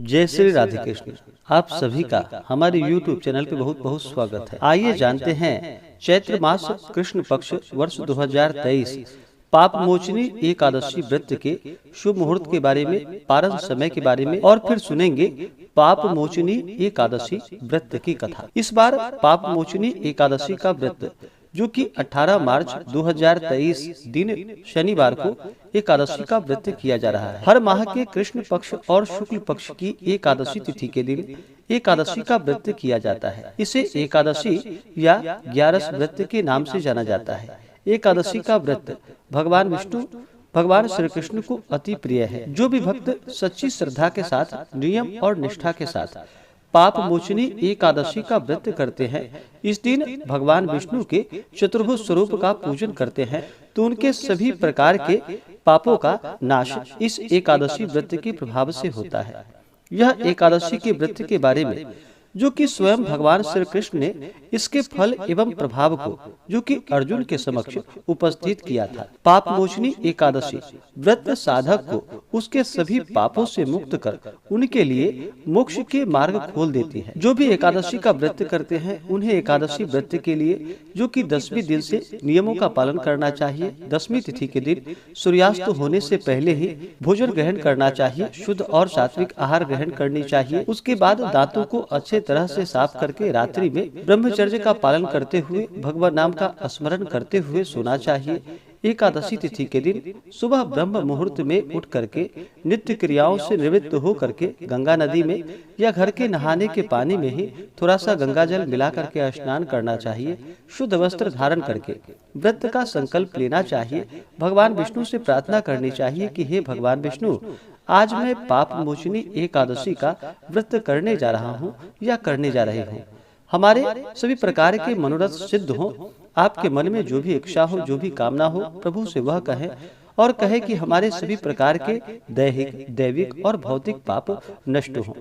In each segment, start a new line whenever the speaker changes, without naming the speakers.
जय श्री राधे कृष्ण। आप सभी का हमारे YouTube चैनल पे बहुत बहुत स्वागत है। आइए जानते हैं चैत्र मास कृष्ण पक्ष वर्ष 2023 पाप मोचनी एकादशी व्रत के शुभ मुहूर्त के बारे में, पारण समय के बारे में, और फिर सुनेंगे पाप मोचनी एकादशी व्रत की कथा। इस बार पाप मोचनी एकादशी का व्रत जो कि 18 मार्च 2023 दिन शनिवार को एकादशी का व्रत किया जा रहा है। हर माह के कृष्ण पक्ष और शुक्ल पक्ष की एकादशी तिथि के दिन एकादशी का व्रत किया जाता है। इसे एकादशी या 11 व्रत के नाम से जाना जाता है। एकादशी का व्रत भगवान विष्णु भगवान श्री कृष्ण को अति प्रिय है। जो भी भक्त सच्ची श्रद्धा के साथ, नियम और निष्ठा के साथ पाप मोचनी एकादशी का व्रत करते हैं, इस दिन भगवान विष्णु के चतुर्भुज स्वरूप का पूजन करते हैं, तो उनके सभी प्रकार के पापों का नाश इस एकादशी व्रत के प्रभाव से होता है। यह एकादशी के व्रत के बारे में जो कि स्वयं भगवान श्री कृष्ण ने इसके फल एवं प्रभाव को जो कि अर्जुन के समक्ष उपस्थित किया था। पाप मोचनी एकादशी व्रत साधक को उसके सभी पापों से मुक्त कर उनके लिए मोक्ष के मार्ग खोल देती है। जो भी एकादशी का व्रत करते हैं उन्हें एकादशी व्रत के लिए जो कि 10वें दिन से नियमों का पालन करना चाहिए। 10वीं तिथि के दिन सूर्यास्त होने से पहले ही भोजन ग्रहण करना चाहिए। शुद्ध और सात्विक आहार ग्रहण करनी चाहिए। उसके बाद दांतों को अच्छे तरह से साफ करके रात्रि में ब्रह्मचर्य का पालन करते हुए भगवान नाम का स्मरण करते हुए सोना चाहिए। एकादशी तिथि के दिन सुबह ब्रह्म मुहूर्त में उठ करके नित्य क्रियाओं से निवृत्त हो करके गंगा नदी में या घर के नहाने के पानी में ही थोड़ा सा गंगा जल मिला करके स्नान करना चाहिए। शुद्ध वस्त्र धारण करके व्रत का संकल्प लेना चाहिए। भगवान विष्णु से प्रार्थना करनी चाहिए कि हे भगवान विष्णु, आज मैं पाप मोचनी एकादशी का व्रत करने जा रहा हूँ या करने जा रही हूँ। हमारे सभी प्रकार के मनोरथ सिद्ध हो। आपके मन में जो भी इच्छा हो, जो भी कामना हो, प्रभु से वह कहे और कहे कि हमारे सभी प्रकार के दैहिक, दैविक और भौतिक पाप नष्ट हों।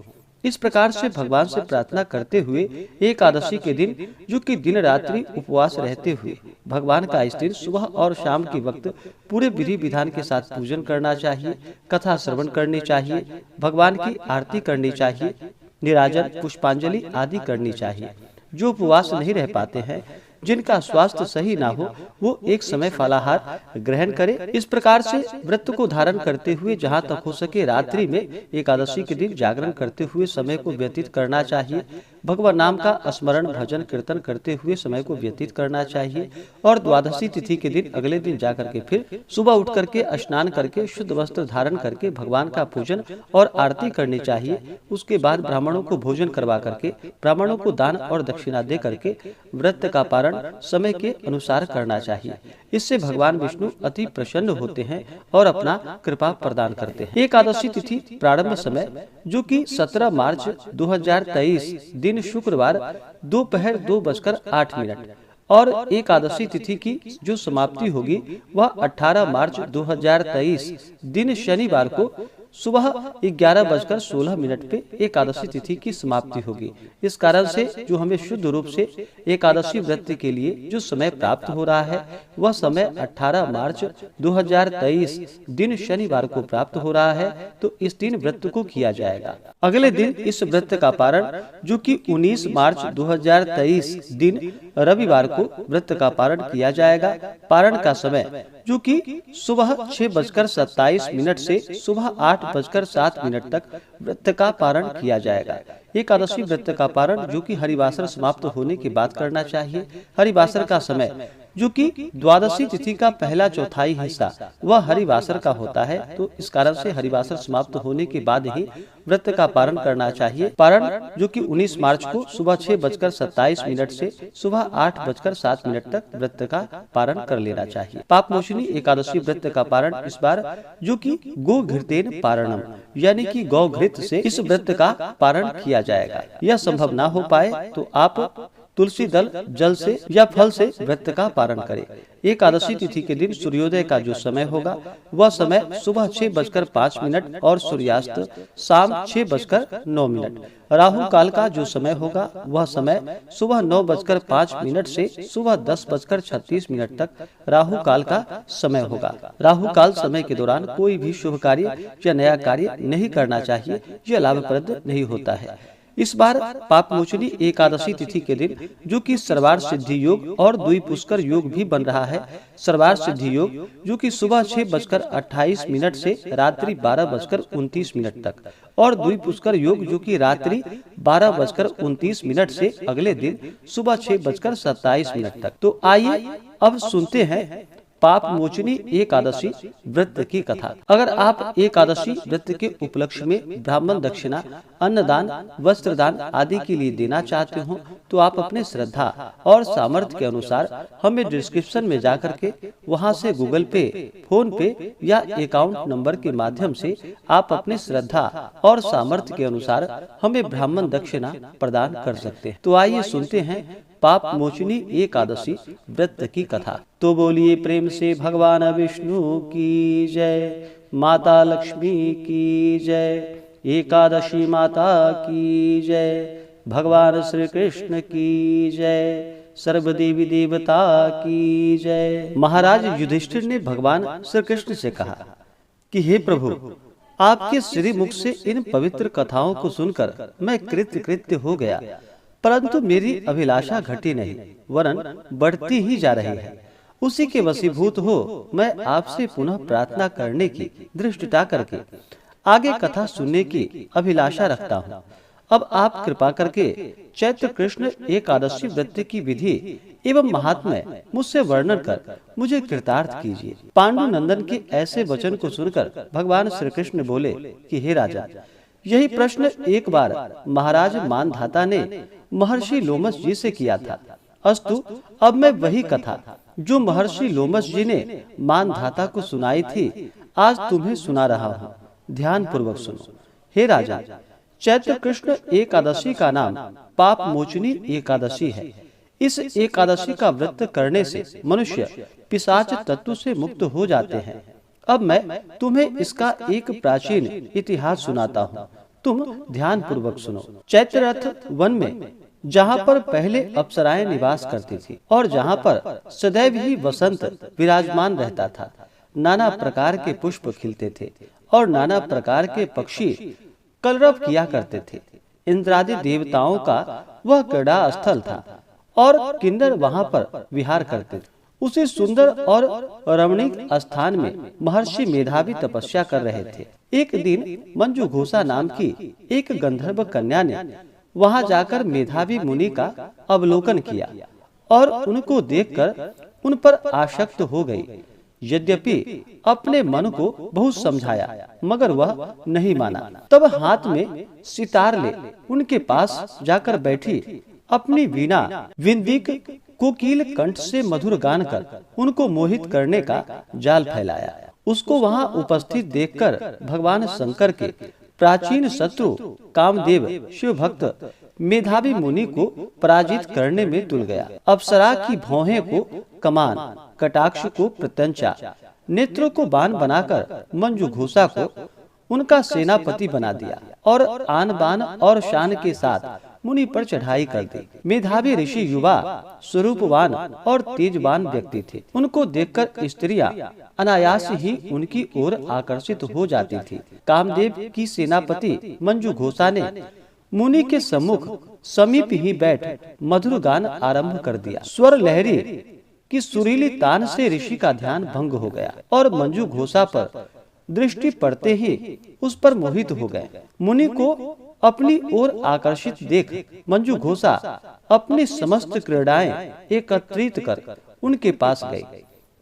इस प्रकार से भगवान से प्रार्थना करते हुए एकादशी के दिन जो कि दिन रात्रि उपवास रहते हुए भगवान का इस दिन सुबह और शाम के वक्त पूरे विधि विधान के साथ पूजन करना चाहिए। कथा श्रवण करनी चाहिए। भगवान की आरती करनी चाहिए। निराजन, पुष्पांजलि आदि करनी चाहिए। जो उपवास नहीं रह पाते हैं, जिनका स्वास्थ्य सही ना हो, वो एक समय फलाहार ग्रहण करे। इस प्रकार से व्रत को धारण करते हुए जहाँ तक हो सके रात्रि में एकादशी के दिन जागरण करते हुए समय को व्यतीत करना चाहिए। भगवान नाम का स्मरण, भजन, कीर्तन करते हुए समय को व्यतीत करना चाहिए। और द्वादशी तिथि के दिन अगले दिन जाकर के फिर सुबह उठ करके स्नान करके शुद्ध वस्त्र धारण करके भगवान का पूजन और आरती करनी चाहिए। उसके बाद ब्राह्मणों को भोजन करवा करके, ब्राह्मणों को दान और दक्षिणा दे करके व्रत का पारण समय के अनुसार करना चाहिए। इससे भगवान विष्णु अति प्रसन्न होते हैं और अपना कृपा प्रदान करते हैं। एकादशी तिथि प्रारंभ समय जो कि 17 मार्च 2023 दिन शुक्रवार दोपहर 2:08 और एकादशी तिथि की जो समाप्ति होगी वह 18 मार्च 2023 दिन शनिवार को सुबह 11:16 पे एकादशी तिथि की समाप्ति होगी। इस कारण से जो हमें शुद्ध रूप से एकादशी व्रत के लिए जो समय प्राप्त हो रहा है वह समय 18 मार्च 2023 दिन शनिवार को प्राप्त हो रहा है। तो इस दिन व्रत को किया जाएगा। अगले दिन इस व्रत का पारण जो कि 19 मार्च 2023 दिन रविवार को व्रत का पारण किया जाएगा। पारण का समय जो कि सुबह 6:27 से सुबह 8:07 तक व्रत का पारण किया जाएगा। एकादशी व्रत का पारण जो कि हरिवासर समाप्त होने के बाद करना चाहिए। हरिवासर का समय जो कि द्वादशी तिथि का पहला चौथाई हिस्सा वह हरिवासर का होता है। तो इस कारण से हरिवासर समाप्त होने के बाद ही व्रत का पारण करना चाहिए। पारण जो कि 19 मार्च को सुबह 6:27 से सुबह 8:07 तक व्रत का पारण कर लेना चाहिए। पाप मोचनी एकादशी व्रत का पारण इस बार जो कि गो घृतेन पारणम यानी कि गौ घृत से इस व्रत का पारण किया जाएगा। यह संभव ना हो पाए तो आप तुलसी दल, जल से या फल से व्रत का पारण करे। एकादशी तिथि के दिन सूर्योदय का जो समय होगा वह समय सुबह 6:05 और सूर्यास्त शाम 6:09। राहु काल का जो समय होगा वह समय सुबह 9:05 से सुबह 10:36 तक राहु काल का समय होगा। राहु काल समय के दौरान कोई भी शुभ कार्य या नया कार्य नहीं करना चाहिए, यह लाभप्रद नहीं होता है। इस बार पापमोचनी एकादशी तिथि के दिन जो कि सर्वार्थ सिद्धि योग और द्वि पुष्कर योग भी बन रहा है। सर्वार्थ सिद्धि योग जो कि सुबह 6:28 से रात्रि 12:29 तक और द्वि पुष्कर योग जो कि रात्रि 12:29 से अगले दिन सुबह 6:27 तक। तो आइए अब सुनते हैं पाप मोचनी एकादशी व्रत की कथा। अगर आप एकादशी व्रत के उपलक्ष्य में ब्राह्मण दक्षिणा, अन्नदान, वस्त्रदान आदि के लिए देना चाहते हो तो आप अपने श्रद्धा और सामर्थ्य के अनुसार हमें डिस्क्रिप्शन में जाकर के वहां से गूगल पे, फोन पे या अकाउंट नंबर के माध्यम से आप अपने श्रद्धा और सामर्थ्य के अनुसार हमें ब्राह्मण दक्षिणा प्रदान कर सकते हैं। तो आइए सुनते हैं पाप मोचनी एकादशी व्रत की कथा। तो बोलिए प्रेम से भगवान विष्णु की जय, माता लक्ष्मी की जय, एकादशी माता की जय, भगवान श्री कृष्ण की जय, सर्वदेवी देवता की जय। महाराज युधिष्ठिर ने भगवान श्री कृष्ण से कहा कि हे प्रभु, आपके श्री मुख से इन पवित्र कथाओं को सुनकर मैं कृत्य हो गया, परंतु मेरी अभिलाषा घटी नहीं वरन बढ़ती ही जा रही है। उसी के वशीभूत हो मैं आपसे पुनः प्रार्थना करने की दृष्टता करके आगे कथा सुनने की अभिलाषा रखता हूँ। अब आप कृपा करके चैत्र कृष्ण एकादशी व्रत की विधि एवं महात्म्य मुझसे वर्णन कर मुझे कृतार्थ कीजिए। पांडु नंदन के ऐसे वचन को सुनकर भगवान श्री कृष्ण बोले कि हे राजा, यही प्रश्न एक बार महाराज मानधाता ने महर्षि लोमस जी से किया था। अस्तु, अब मैं वही कथा जो महर्षि लोमस जी ने मानधाता को सुनाई थी आज तुम्हें सुना रहा हूँ। ध्यान पूर्वक सुनो। हे राजा, चैत्र कृष्ण एकादशी का नाम पाप मोचनी एकादशी है। इस एकादशी का व्रत करने से मनुष्य पिशाच तत्व से मुक्त हो जाते हैं। अब मैं तुम्हें इसका एक प्राचीन इतिहास सुनाता हूँ, तुम ध्यान पूर्वक सुनो। चैत्ररथ वन में जहाँ पर पहले अप्सराएं निवास करती थी और जहाँ पर सदैव ही वसंत विराजमान रहता था, नाना प्रकार के पुष्प खिलते थे और नाना प्रकार के पक्षी कलरव किया करते थे। इंद्रादि देवताओं का वह क्रीड़ा स्थल था और किन्नर वहाँ पर विहार करते थे। उसी सुंदर और रमणीक स्थान में महर्षि मेधावी तपस्या कर रहे थे। एक दिन मंजू घोषा नाम की एक गंधर्व कन्या ने वहां जाकर मेधावी मुनि का अवलोकन किया और उनको देखकर उन पर आसक्त हो गई। यद्यपि अपने मन को बहुत समझाया मगर वह नहीं माना। तब हाथ में सितार ले उनके पास जाकर बैठी अपनी वीणा विंदिक कोकिल कंठ से मधुर गान कर उनको मोहित करने का जाल फैलाया। उसको वहां उपस्थित देखकर भगवान शंकर के प्राचीन शत्रु कामदेव शिव भक्त मेधावी मुनि को पराजित करने में तुल गया। अप्सरा की भौहें को कमान, कटाक्ष को प्रत्यंचा, नेत्रों को बाण बनाकर मंजू घोषा को उनका सेनापति बना दिया और आन बान और शान के साथ मुनि पर चढ़ाई कर दी। मेधावी ऋषि युवा, स्वरूपवान और तेजवान व्यक्ति थे। उनको देखकर स्त्रियां अनायास ही उनकी ओर आकर्षित हो जाती थी। कामदेव की सेनापति मंजू घोषा ने मुनि के सम्मुख समीप ही बैठ मधुर गान आरंभ कर दिया। स्वर लहरी की सुरीली तान से ऋषि का ध्यान भंग हो गया और मंजू घोषा पर दृष्टि पड़ते ही उस पर मोहित हो गए। मुनि को अपनी ओर आकर्षित देख मंजू घोषा अपनी समस्त क्रीड़ाएं एकत्रित कर उनके पास गई।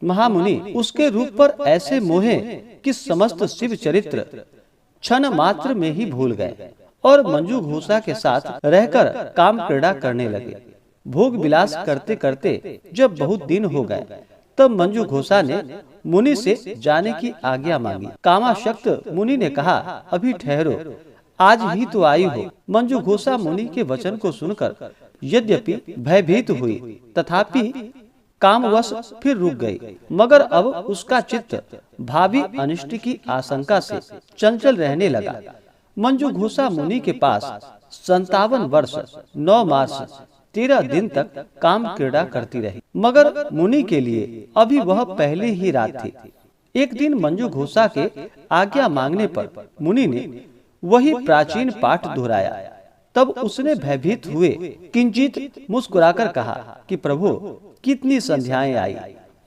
महामुनि उसके रूप पर ऐसे मोहे कि समस्त शिव चरित्र क्षण मात्र में ही भूल गए और मंजू घोषा के साथ रहकर काम क्रीड़ा करने लगे। भोग विलास करते करते जब बहुत दिन हो गए तब मंजू घोषा ने मुनि से जाने की आज्ञा मांगी। कामाशक्त मुनि ने कहा, अभी ठहरो, आज ही तो आई हो। मंजू घोषा मुनि के वचन को सुनकर यद्यपि भयभीत हुई, तथापि कामवश फिर रुक गई। मगर अब उसका चित्त भावी अनिष्ट की आशंका से चंचल रहने लगा। मंजू घोषा मुनि के पास 57 वर्ष 9 मास 13 दिन तक काम क्रीड़ा करती रही, मगर मुनि के लिए अभी वह पहले ही रात थी। एक दिन मंजू घोषा के आज्ञा मांगने पर मुनि ने वही प्राचीन पाठ दोहराया। तब उसने भयभीत हुए किंचित मुस्कुराकर कहा कि प्रभु, कितनी संध्याएं आई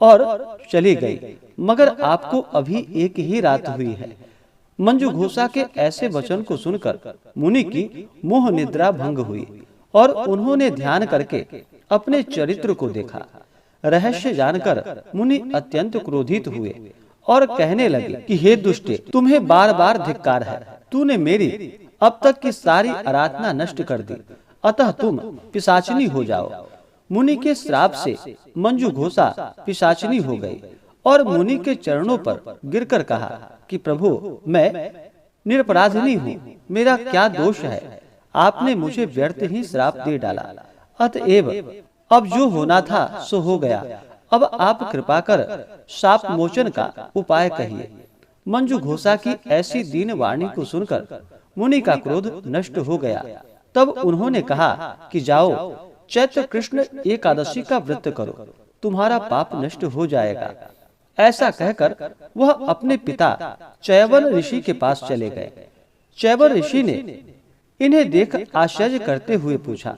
और चली गई, मगर आपको अभी एक ही रात हुई है। मंजू घोषा के ऐसे वचन को सुनकर मुनि की मोह निद्रा भंग हुई और उन्होंने ध्यान करके अपने चरित्र को देखा। रहस्य जानकर मुनि अत्यंत क्रोधित हुए और कहने लगे कि हे दुष्टे, तुम्हें बार बार धिक्कार है। तूने मेरी अब तक की सारी आराधना नष्ट कर दी, अतः तुम पिशाचिनी हो जाओ। मुनि के श्राप से मंजू घोषा पिशाचिनी हो गई और मुनि के चरणों पर गिरकर कहा कि प्रभु, मैं निरपराधिनी हूँ, मेरा क्या दोष है? आपने मुझे व्यर्थ ही श्राप दे डाला, अतएव अब जो होना था सो हो गया। अब आप कृपा कर शाप मोचन का उपाय कहिए। मंजू घोषा की ऐसी दीन वाणी को सुनकर मुनि का क्रोध नष्ट हो गया। तब उन्होंने कहा कि जाओ, चैत्र कृष्ण एकादशी का व्रत करो, तुम्हारा पाप नष्ट हो जाएगा। ऐसा कहकर वह अपने पिता चैवन ऋषि के पास चले गए। चैवन ऋषि ने इन्हें देख आश्चर्य करते हुए पूछा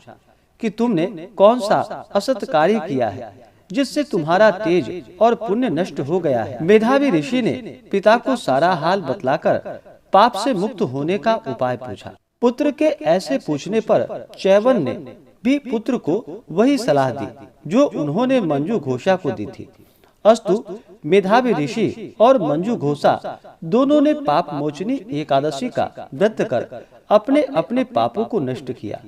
कि तुमने कौन सा असत कार्य किया है जिससे तुम्हारा तेज और पुण्य नष्ट हो गया है। मेधावी ऋषि ने पिता को सारा हाल बतलाकर पाप से मुक्त होने का उपाय पूछा। पुत्र के ऐसे पूछने पर चैवन ने भी पुत्र को वही सलाह दी जो उन्होंने मंजू घोषा को दी थी। अस्तु, मेधावी ऋषि और मंजू घोषा दोनों ने पाप मोचनी एकादशी का व्रत कर अपने अपने पापों को नष्ट किया।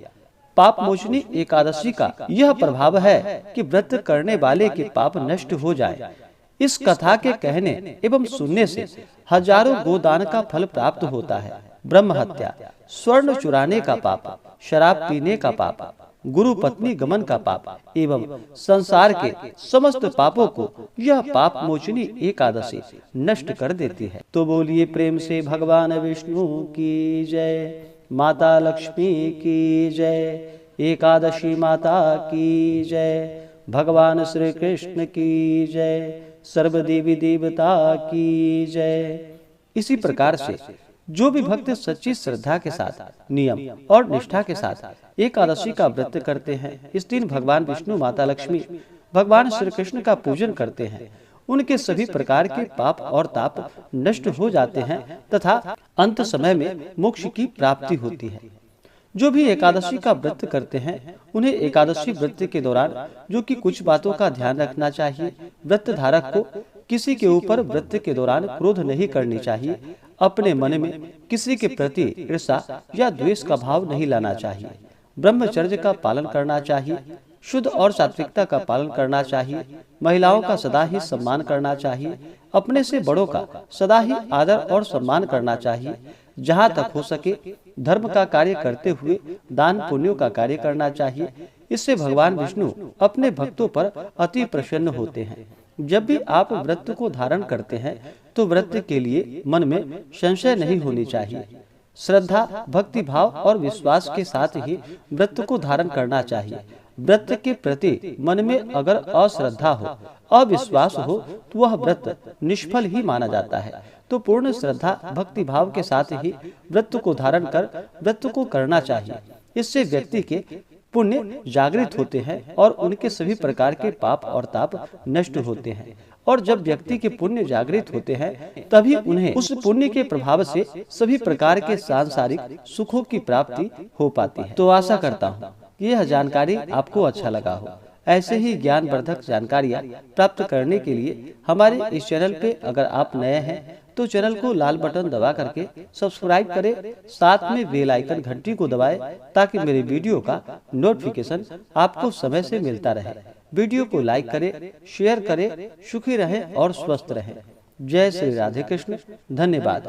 पाप मोचनी एकादशी का यह प्रभाव है कि व्रत करने वाले के पाप नष्ट हो जाए। इस कथा के कहने एवं सुनने से हजारों गोदान का फल प्राप्त होता है। ब्रह्म हत्या, स्वर्ण चुराने का पाप, शराब पीने का पाप, गुरु पत्नी गमन का पाप एवं संसार के समस्त पापों को यह पाप मोचनी एकादशी नष्ट कर देती है। तो बोलिए प्रेम से भगवान विष्णु की जय, माता लक्ष्मी की जय, एकादशी माता की जय, भगवान श्री कृष्ण की जय, सर्वदेवी देवता की जय। इसी प्रकार से जो भी भक्त सच्ची श्रद्धा के साथ, नियम और निष्ठा के साथ एकादशी का व्रत करते हैं, इस दिन भगवान विष्णु, माता लक्ष्मी, भगवान श्री कृष्ण का पूजन करते हैं, उनके सभी प्रकार के पाप और ताप नष्ट हो जाते हैं तथा अंत समय में मोक्ष की प्राप्ति होती है। जो भी एकादशी का व्रत करते हैं, उन्हें एकादशी व्रत के दौरान जो कि कुछ बातों का ध्यान रखना चाहिए। व्रत धारक को किसी के ऊपर व्रत के दौरान क्रोध नहीं करनी चाहिए। अपने मन में किसी के प्रति ईर्ष्या या द्वेष का भाव नहीं लाना चाहिए। ब्रह्मचर्य का पालन करना चाहिए। शुद्ध और सात्विकता का पालन करना चाहिए। महिलाओं का सदा ही सम्मान करना चाहिए। अपने से बड़ों का सदा ही आदर और सम्मान करना चाहिए। जहाँ तक हो सके धर्म का कार्य करते हुए दान पुण्यों का कार्य करना चाहिए। इससे भगवान विष्णु अपने भक्तों पर अति प्रसन्न होते हैं। जब भी आप व्रत को धारण करते हैं तो व्रत के लिए मन में संशय नहीं होनी चाहिए। श्रद्धा, भक्ति भाव और विश्वास के साथ ही व्रत को धारण करना चाहिए। व्रत के प्रति मन में अगर अश्रद्धा हो, अविश्वास हो तो वह व्रत निष्फल ही माना जाता है। तो पूर्ण श्रद्धा, भक्ति भाव के साथ ही व्रत को धारण कर व्रत को करना चाहिए। इससे व्यक्ति के पुण्य जागृत होते हैं और उनके सभी प्रकार के पाप और ताप नष्ट होते हैं। और जब व्यक्ति के पुण्य जागृत होते हैं तभी उन्हें उस पुण्य के प्रभाव से सभी प्रकार के सांसारिक सुखों की प्राप्ति हो पाती है। तो आशा करता हूँ यह जानकारी आपको अच्छा लगा हो। ऐसे ही ज्ञानवर्धक जानकारियाँ प्राप्त करने के लिए हमारे इस चैनल पे अगर आप नए हैं तो चैनल को लाल बटन दबा करके सब्सक्राइब करें, साथ में बेल आइकन घंटी को दबाएं ताकि मेरे वीडियो का नोटिफिकेशन आपको समय से मिलता रहे। वीडियो को लाइक करें, शेयर करें। सुखी रहें और स्वस्थ रहें। जय श्री राधे कृष्ण। धन्यवाद।